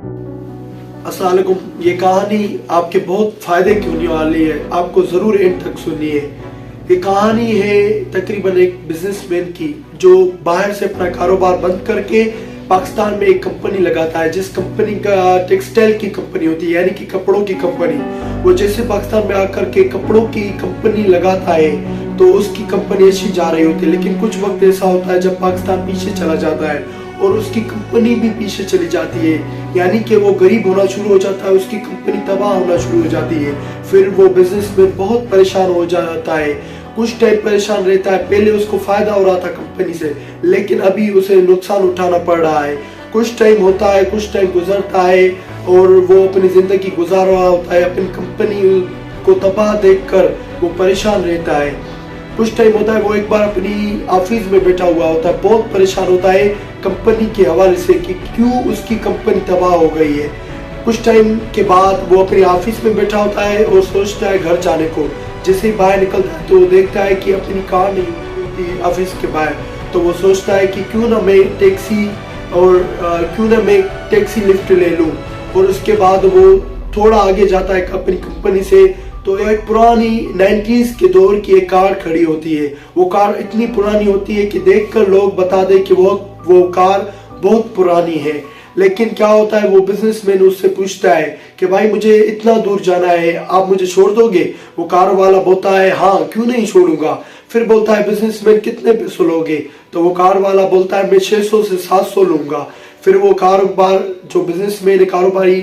अस्सलाम वालेकुम। ये कहानी आपके बहुत फायदे की होने वाली है, आपको जरूर एंड तक सुनिए। ये कहानी है तकरीबन एक बिजनेसमैन की जो बाहर से अपना कारोबार बंद करके पाकिस्तान में एक कंपनी लगाता है, जिस कंपनी का टेक्सटाइल की कंपनी होती है, यानी कि कपड़ों की कंपनी। वो जैसे पाकिस्तान में आकर के कपड़ों की कंपनी लगाता है तो उसकी कंपनी अच्छी जा रही होती है, लेकिन कुछ वक्त ऐसा होता है जब पाकिस्तान पीछे चला जाता है और उसकी कंपनी भी पीछे चली जाती है, यानी कि वो गरीब होना शुरू हो जाता है, उसकी कंपनी तबाह होना शुरू हो जाती है। फिर वो बिजनेसमैन बहुत परेशान हो जाता है। कुछ टाइम परेशान रहता है, पहले उसको फायदा हो रहा था कंपनी से, लेकिन अभी उसे नुकसान उठाना पड़ रहा है। कुछ टाइम होता है, कुछ टाइम गुजरता है और वो अपनी जिंदगी गुजार रहा होता है, अपनी कंपनी को तबाह देखकर वो परेशान रहता है। कुछ टाइम होता है, वो एक बार अपनी ऑफिस में बैठा हुआ होता है, बहुत परेशान होता है कंपनी के हवाले से कि क्यों उसकी कंपनी तबाह हो गई है। कुछ टाइम के बाद वो अपने ऑफिस में बैठा होता है और सोचता है घर जाने को। जैसे ही बाहर निकलता है तो देखता है कि अपनी कार नहीं होती ऑफिस के बाहर, तो वो सोचता है कि क्यों ना मैं टैक्सी लिफ्ट ले लूं। और उसके बाद वो थोड़ा आगे जाता है अपनी कंपनी से, तो एक पुरानी 90s के दौर की एक कार खड़ी होती है। वो कार इतनी पुरानी होती है कि देखकर लोग बता दे कि वो कार बहुत पुरानी है। लेकिन क्या होता है, वो बिजनेसमैन उससे पूछता है कि भाई मुझे इतना दूर जाना है, आप मुझे छोड़ दोगे? वो कार वाला बोलता है हाँ, क्यों नहीं छोड़ूंगा। फिर बोलता है बिजनेसमैन कितने पैसे लोगे? तो वो कार वाला बोलता है मैं 600 से 700 लूंगा। फिर वो कारोबार जो बिजनेसमैन कारोबारी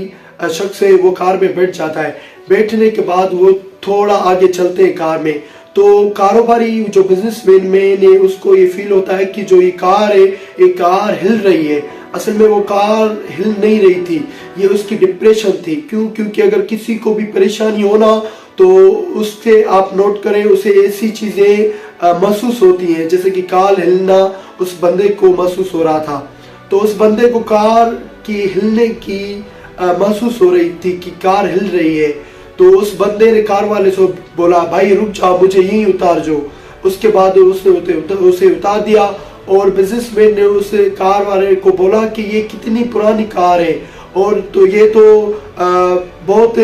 शख्स है वो कार में बैठ जाता है। बैठने के बाद वो थोड़ा आगे चलते हैं कार में, तो कारोबारी जो बिजनेसमैन है उसको ये फील होता है कि जो ये कार है, ये कार हिल रही है। असल में वो कार हिल नहीं रही थी, ये उसकी डिप्रेशन थी। क्योंकि अगर किसी को भी परेशानी होना तो उससे आप नोट करें, उसे ऐसी चीजें महसूस होती हैं, जैसे कि कार हिलना उस बंदे को महसूस हो रहा था। तो उस बंदे को कार की हिलने की महसूस हो रही थी कि कार हिल रही है। तो उस बंदे ने कार वाले से बोला भाई रुक जाओ, मुझे यहीं उतार जो। उसके बाद उसने उसे उतार दिया और बिजनेसमैन ने उस कार वाले को बोला कि ये कितनी पुरानी कार है और तो ये तो बहुत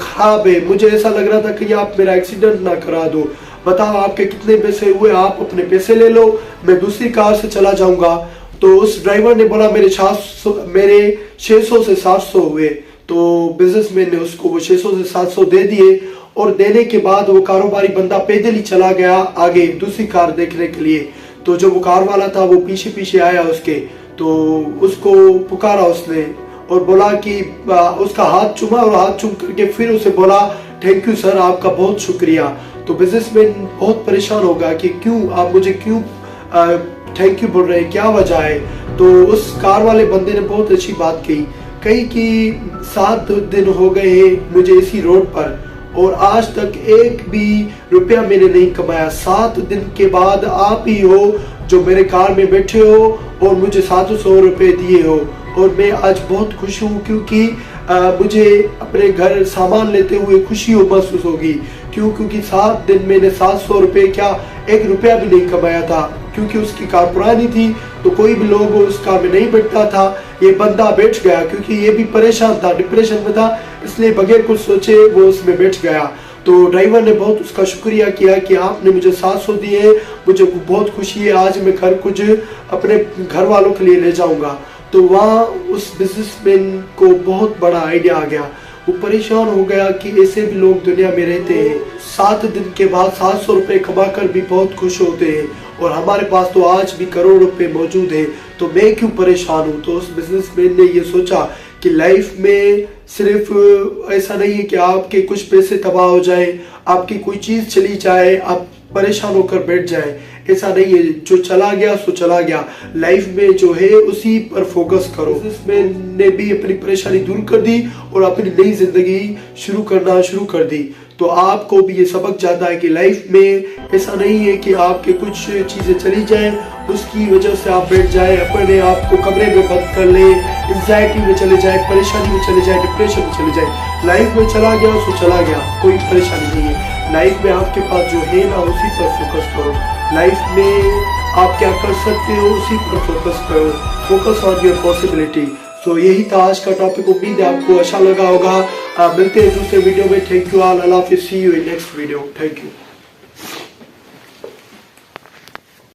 खराब है, मुझे ऐसा लग रहा था कि आप मेरा एक्सीडेंट ना करा दो। बताओ आपके कितने पैसे हुए, आप अपने पैसे ले लो, मैं दूसरी कार से चला जाऊंगा। तो उस ड्राइवर ने बोला मेरे 600 से 700 हुए। तो बिजनेसमैन ने उसको वो 600 से 700 दे दिए और देने के बाद वो कारोबारी बंदा पैदल ही चला गया आगे दूसरी कार देखने के लिए। तो जो वो कार वाला था वो पीछे पीछे आया उसके, तो उसको पुकारा उसने और बोला कि उसका हाथ चूमा और हाथ चूम करके फिर उसे बोला थैंक यू सर, आपका बहुत शुक्रिया। तो बिजनेसमैन बहुत परेशान होगा कि क्यों आप मुझे क्यों थैंक यू बोल रहे हैं, क्या वजह है। तो उस कार वाले बंदे ने बहुत अच्छी बात कही कि 7 दिन हो गए हैं मुझे इसी रोड पर और आज तक एक भी रुपया मैंने नहीं कमाया। 7 दिन के बाद आप ही हो जो मेरे कार में बैठे हो और मुझे 700 रुपए दिए हो और मैं आज बहुत खुश हूँ क्योंकि मुझे अपने घर सामान लेते हुए खुशी महसूस होगी। क्योंकि 7 दिन मैंने 700 रुपए क्या 1 रुपया भी नहीं कमाया था। क्योंकि उसकी कार पुरानी थी तो कोई भी लोग उस कार में नहीं बैठता था। ये बंदा बैठ गया क्योंकि ये भी परेशान था, डिप्रेशन में था, इसलिए बगैर कुछ सोचे वो उसमें बैठ गया। तो ड्राइवर ने बहुत उसका शुक्रिया किया कि आपने मुझे 700 दिए, मुझे बहुत खुशी है, आज मैं घर कुछ अपने घर वालों के लिए ले जाऊंगा। तो वहाँ उस बिजनेसमैन को बहुत बड़ा आइडिया आ गया। वो परेशान हो गया कि ऐसे भी लोग दुनिया में रहते हैं, 7 दिन के बाद 700 रुपए कमा कर भी बहुत खुश होते हैं और हमारे पास तो आज भी करोड़ रुपए मौजूद हैं, तो मैं क्यों परेशान हूँ। तो उस बिजनेसमैन ने ये सोचा कि लाइफ में सिर्फ ऐसा नहीं है कि आपके कुछ पैसे तबाह हो जाए, आपकी कोई चीज चली जाए, आप परेशान होकर बैठ जाए, ऐसा नहीं है। जो चला गया सो चला गया, लाइफ में जो है उसी पर फोकस करो। बिजनेसमैन ने भी अपनी परेशानी दूर कर दी और अपनी नई जिंदगी शुरू कर दी। तो आपको भी ये सबक जाता है कि लाइफ में ऐसा नहीं है कि आपके कुछ चीजें चली जाए उसकी वजह से आप बैठ जाए, अपने आप को कमरे में बंद कर ले, एंजाइटी में चले जाए, परेशानी में चले जाए, डिप्रेशन में चले जाए। लाइफ में चला गया सो चला गया, कोई परेशानी नहीं है। लाइफ में आपके पास जो है ना उसी पर फोकस करो। लाइफ में आप क्या कर सकते हो उसी पर फोकस करो। Focus on your possibility. तो यही था आज का टॉपिक। उम्मीद है आपको अच्छा लगा होगा। मिलते हैं दूसरे वीडियो में। Thank you all. अल्लाह हाफिज़। See you in next video. Thank you.